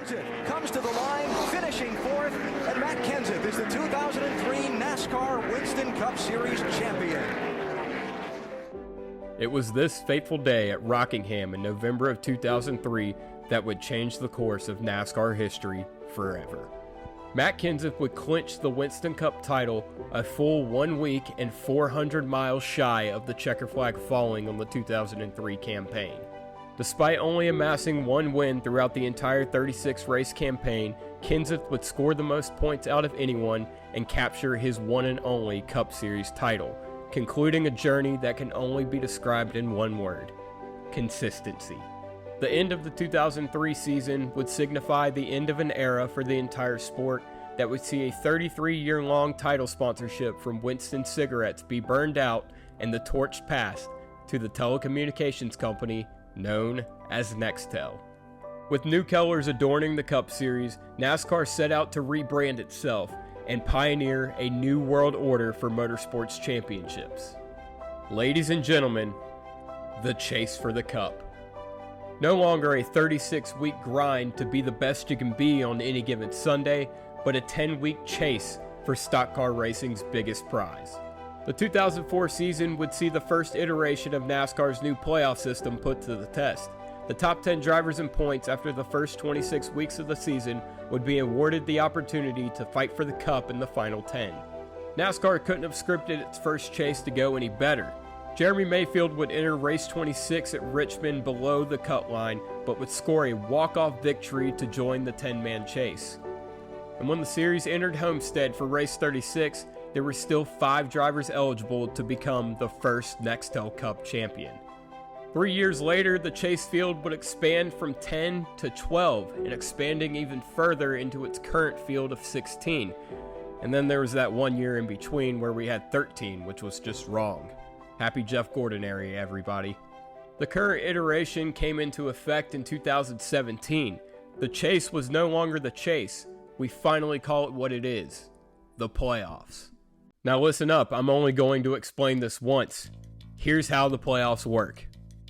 Kenseth comes to the line, finishing fourth, and Matt Kenseth is the 2003 NASCAR Winston Cup Series champion. It was this fateful day at Rockingham in November of 2003 that would change the course of NASCAR history forever. Matt Kenseth would clinch the Winston Cup title a full 1 week and 400 miles shy of the checker flag falling on the 2003 campaign. Despite only amassing one win throughout the entire 36-race campaign, Kenseth would score the most points out of anyone and capture his one and only Cup Series title, concluding a journey that can only be described in one word: consistency. The end of the 2003 season would signify the end of an era for the entire sport that would see a 33-year-long title sponsorship from Winston Cigarettes be burned out and the torch passed to the telecommunications company known as Nextel. With new colors adorning the Cup Series, NASCAR set out to rebrand itself and pioneer a new world order for motorsports championships. Ladies and gentlemen, the chase for the Cup. No longer a 36-week grind to be the best you can be on any given Sunday, but a 10-week chase for stock car racing's biggest prize. The 2004 season would see the first iteration of NASCAR's new playoff system put to the test. The top 10 drivers in points after the first 26 weeks of the season would be awarded the opportunity to fight for the Cup in the final 10. NASCAR couldn't have scripted its first chase to go any better. Jeremy Mayfield would enter race 26 at Richmond below the cut line, but would score a walk-off victory to join the 10-man chase. And when the series entered Homestead for race 36, there were still 5 drivers eligible to become the first Nextel Cup champion. 3 years later, the chase field would expand from 10 to 12, and expanding even further into its current field of 16. And then there was that 1 year in between where we had 13, which was just wrong. Happy Jeff Gordon area, everybody. The current iteration came into effect in 2017. The chase was no longer the chase. We finally call it what it is: the playoffs. Now listen up, I'm only going to explain this once. Here's how the playoffs work.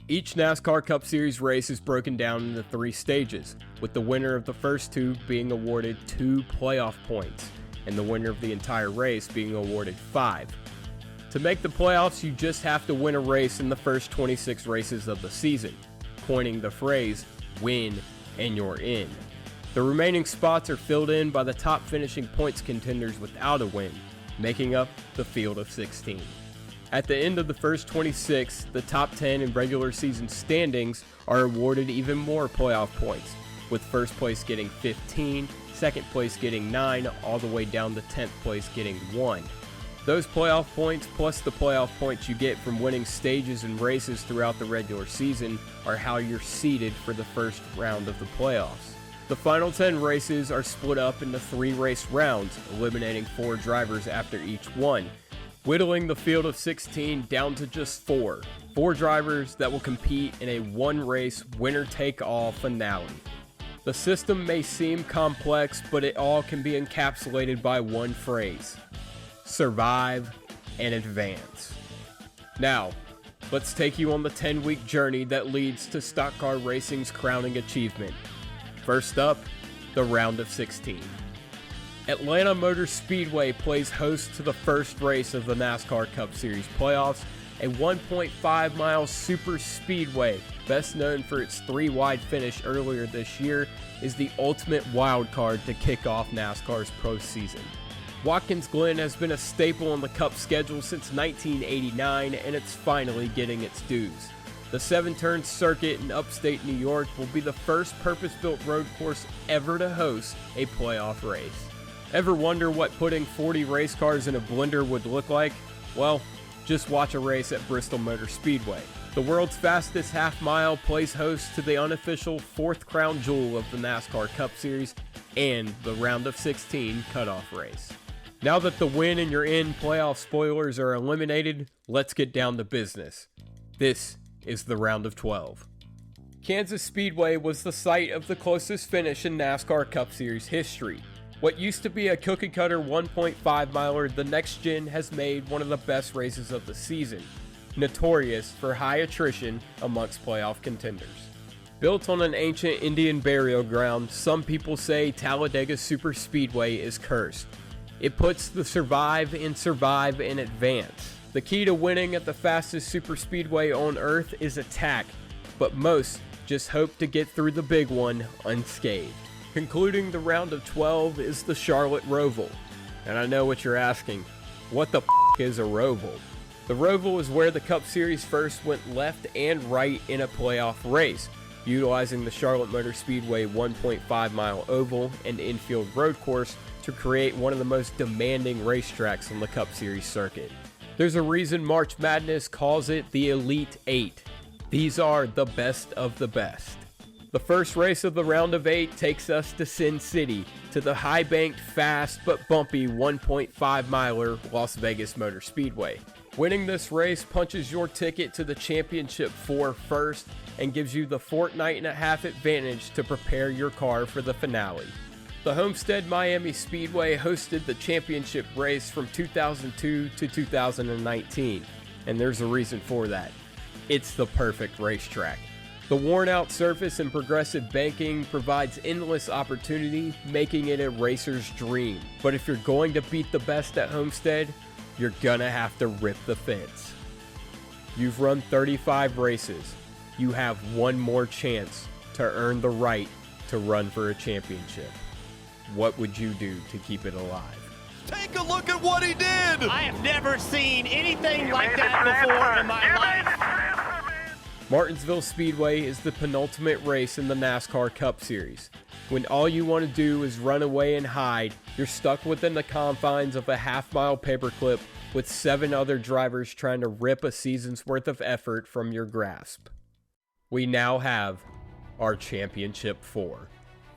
Each NASCAR Cup Series race is broken down into 3 stages, with the winner of the first 2 being awarded 2 playoff points, and the winner of the entire race being awarded 5. To make the playoffs, you just have to win a race in the first 26 races of the season, coining the phrase, "win and you're in." The remaining spots are filled in by the top finishing points contenders without a win, making up the field of 16. At the end of the first 26, the top 10 in regular season standings are awarded even more playoff points, with first place getting 15, second place getting 9, all the way down to 10th place getting 1. Those playoff points, plus the playoff points you get from winning stages and races throughout the regular season, are how you're seeded for the first round of the playoffs. The final 10 races are split up into 3 race rounds, eliminating 4 drivers after each one, whittling the field of 16 down to just 4 drivers that will compete in a 1-race winner-take-all finale. The system may seem complex, but it all can be encapsulated by one phrase: survive and advance. Now, let's take you on the 10-week journey that leads to stock car racing's crowning achievement. First up, the round of 16. Atlanta Motor Speedway plays host to the first race of the NASCAR Cup Series playoffs, a 1.5-mile super speedway, best known for its 3-wide finish earlier this year, is the ultimate wild card to kick off NASCAR's postseason. Watkins Glen has been a staple on the Cup schedule since 1989, and it's finally getting its dues. The 7-turn circuit in upstate New York will be the first purpose-built road course ever to host a playoff race. Ever wonder what putting 40 race cars in a blender would look like? Well, just watch a race at Bristol Motor Speedway. The world's fastest half-mile plays host to the unofficial 4th crown jewel of the NASCAR Cup Series and the round of 16 cutoff race. Now that the win and you're in playoff spoilers are eliminated, let's get down to business. This is the round of 12. Kansas Speedway was the site of the closest finish in NASCAR Cup Series history. What used to be a cookie-cutter 1.5 miler, the next gen has made one of the best races of the season, notorious for high attrition amongst playoff contenders. Built on an ancient Indian burial ground, some people say Talladega Superspeedway is cursed. It puts the survive in advance. The key to winning at the fastest superspeedway on earth is attack, but most just hope to get through the big one unscathed. Concluding the round of 12 is the Charlotte Roval. And I know what you're asking, what the is a Roval? The Roval is where the Cup Series first went left and right in a playoff race, utilizing the Charlotte Motor Speedway 1.5 mile oval and infield road course to create one of the most demanding racetracks on the Cup Series circuit. There's a reason March Madness calls it the Elite Eight. These are the best of the best. The first race of the round of 8 takes us to Sin City, to the high-banked, fast but bumpy 1.5 miler Las Vegas Motor Speedway. Winning this race punches your ticket to the Championship 4 first and gives you the fortnight and a half advantage to prepare your car for the finale. The Homestead Miami Speedway hosted the championship race from 2002 to 2019, and there's a reason for that. It's the perfect racetrack. The worn-out surface and progressive banking provides endless opportunity, making it a racer's dream. But if you're going to beat the best at Homestead, you're gonna have to rip the fence. You've run 35 races. You have one more chance to earn the right to run for a championship. What would you do to keep it alive? Take a look at what he did! I have never seen anything like that before in my life. Martinsville Speedway is the penultimate race in the NASCAR Cup Series. When all you want to do is run away and hide, you're stuck within the confines of a half-mile paperclip with 7 other drivers trying to rip a season's worth of effort from your grasp. We now have our Championship 4.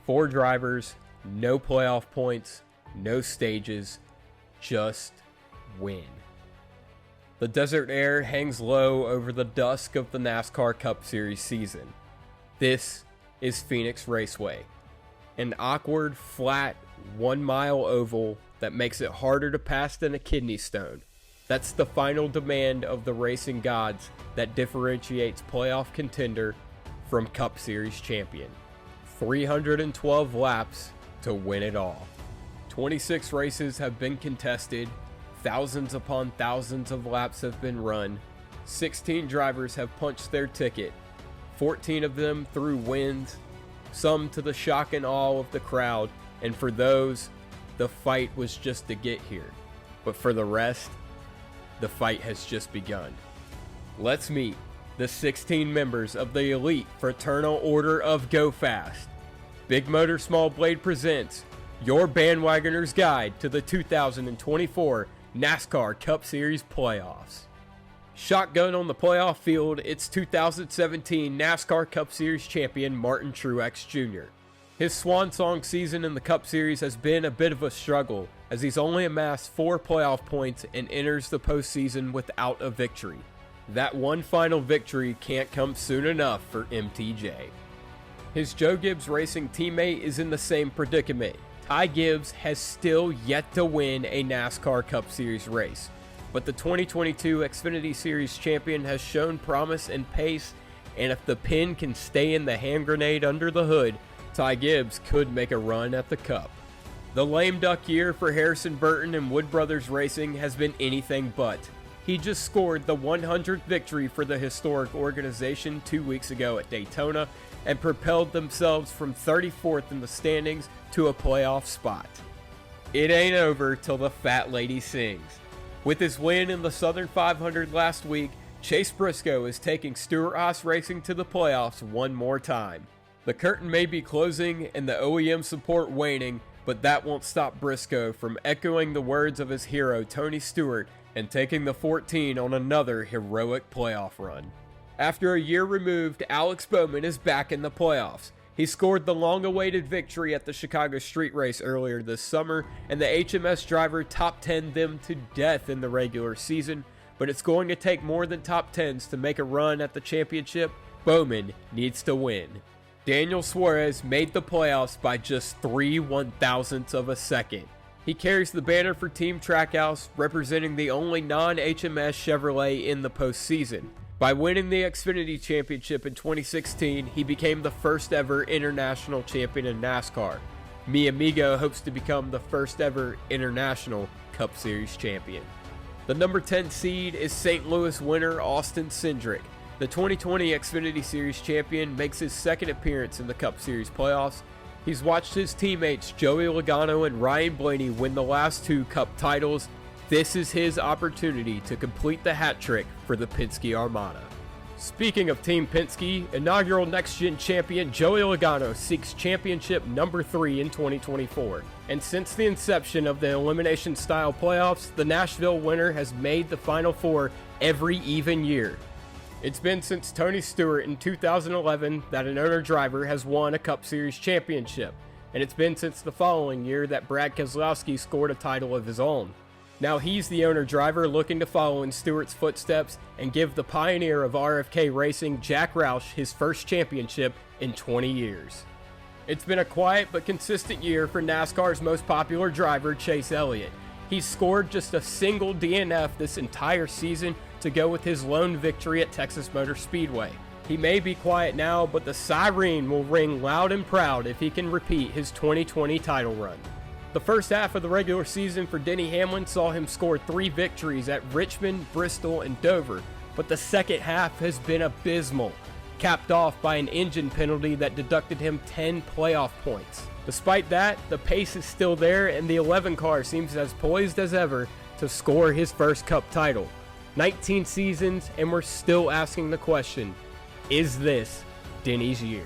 4 drivers, no playoff points, no stages, just win. The desert air hangs low over the dusk of the NASCAR Cup Series season. This is Phoenix Raceway, an awkward, flat, 1 mile oval that makes it harder to pass than a kidney stone. That's the final demand of the racing gods that differentiates playoff contender from Cup Series champion. 312 laps to win it all. 26 races have been contested. Thousands upon thousands of laps have been run. 16 drivers have punched their ticket. 14 of them through wins, some to the shock and awe of the crowd, and for those, the fight was just to get here. But for the rest, the fight has just begun. Let's meet the 16 members of the elite Fraternal Order of Go Fast. Big Motor Small Blade presents your bandwagoner's guide to the 2024 NASCAR Cup Series playoffs. Shotgun on the playoff field, it's 2017 NASCAR Cup Series champion Martin Truex Jr. His swan song season in the Cup Series has been a bit of a struggle, as he's only amassed 4 playoff points and enters the postseason without a victory. That one final victory can't come soon enough for MTJ. His Joe Gibbs Racing teammate is in the same predicament. Ty Gibbs has still yet to win a NASCAR Cup Series race, but the 2022 Xfinity Series champion has shown promise and pace, and if the pin can stay in the hand grenade under the hood, Ty Gibbs could make a run at the Cup. The lame duck year for Harrison Burton and Wood Brothers Racing has been anything but. He just scored the 100th victory for the historic organization 2 weeks ago at Daytona and propelled themselves from 34th in the standings to a playoff spot. It ain't over till the fat lady sings. With his win in the Southern 500 last week, Chase Briscoe is taking Stewart-Haas Racing to the playoffs one more time. The curtain may be closing and the OEM support waning, but that won't stop Briscoe from echoing the words of his hero Tony Stewart and taking the 14 on another heroic playoff run. After a year removed, Alex Bowman is back in the playoffs. He scored the long-awaited victory at the Chicago Street Race earlier this summer, and the HMS driver top 10'd them to death in the regular season, but it's going to take more than top 10s to make a run at the championship. Bowman needs to win. Daniel Suarez made the playoffs by just 3 1,000ths of a second. He carries the banner for Team Trackhouse, representing the only non-HMS Chevrolet in the postseason. By winning the Xfinity Championship in 2016, he became the first ever international champion in NASCAR. Mi Amigo hopes to become the first ever international Cup Series champion. The number 10 seed is St. Louis winner Austin Cindric. The 2020 Xfinity Series champion makes his second appearance in the Cup Series playoffs. He's watched his teammates Joey Logano and Ryan Blaney win the last 2 Cup titles. This is his opportunity to complete the hat trick for the Penske Armada. Speaking of Team Penske, inaugural next-gen champion Joey Logano seeks championship number 3 in 2024. And since the inception of the elimination-style playoffs, the Nashville winner has made the Final Four every even year. It's been since Tony Stewart in 2011 that an owner-driver has won a Cup Series championship, and it's been since the following year that Brad Keselowski scored a title of his own. Now he's the owner-driver looking to follow in Stewart's footsteps and give the pioneer of RFK racing, Jack Roush, his first championship in 20 years. It's been a quiet but consistent year for NASCAR's most popular driver, Chase Elliott. He's scored just a single DNF this entire season to go with his lone victory at Texas Motor Speedway. He may be quiet now, but the siren will ring loud and proud if he can repeat his 2020 title run. The first half of the regular season for Denny Hamlin saw him score 3 victories at Richmond, Bristol, and Dover, but the second half has been abysmal, capped off by an engine penalty that deducted him 10 playoff points. Despite that, the pace is still there and the 11 car seems as poised as ever to score his first Cup title. 19 seasons and we're still asking the question, is this Denny's year?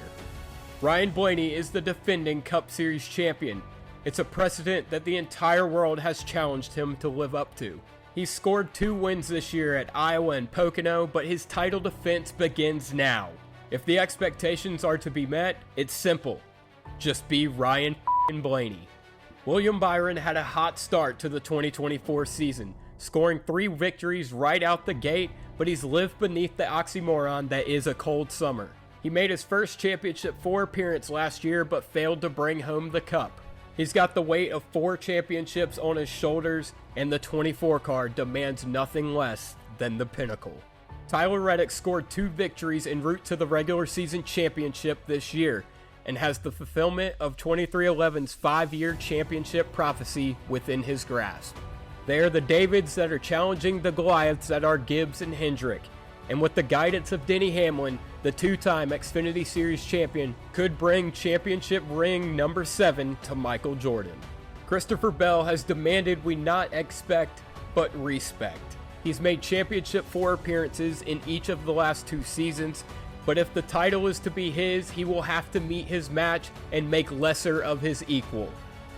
Ryan Blaney is the defending Cup Series champion. It's a precedent that the entire world has challenged him to live up to. He's scored 2 wins this year at Iowa and Pocono, but his title defense begins now. If the expectations are to be met, it's simple. Just be Ryan Blaney. William Byron had a hot start to the 2024 season, scoring 3 victories right out the gate, but he's lived beneath the oxymoron that is a cold summer. He made his first Championship 4 appearance last year, but failed to bring home the Cup. He's got the weight of 4 championships on his shoulders, and the 24 car demands nothing less than the pinnacle. Tyler Reddick scored 2 victories en route to the regular season championship this year, and has the fulfillment of 23XI's 5-year championship prophecy within his grasp. They are the Davids that are challenging the Goliaths that are Gibbs and Hendrick, and with the guidance of Denny Hamlin, the 2-time Xfinity Series champion could bring championship ring number 7 to Michael Jordan. Christopher Bell has demanded we not expect, but respect. He's made championship 4 appearances in each of the last 2 seasons, but if the title is to be his, he will have to meet his match and make lesser of his equal.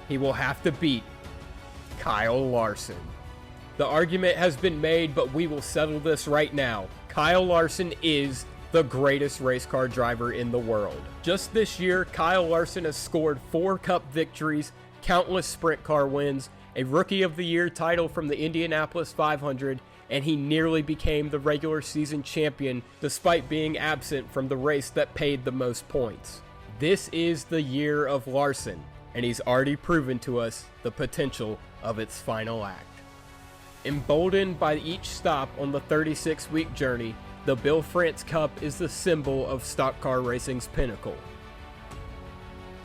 He will have to beat Kyle Larson. The argument has been made, but we will settle this right now. Kyle Larson is the greatest race car driver in the world. Just this year, Kyle Larson has scored 4 Cup victories, countless sprint car wins, a Rookie of the Year title from the Indianapolis 500, and he nearly became the regular season champion despite being absent from the race that paid the most points. This is the year of Larson, and he's already proven to us the potential of its final act. Emboldened by each stop on the 36-week journey, the Bill France Cup is the symbol of stock car racing's pinnacle.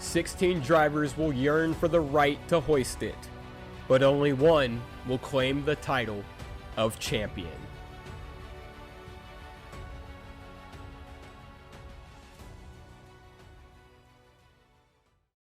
16 drivers will yearn for the right to hoist it, but only one will claim the title of champion.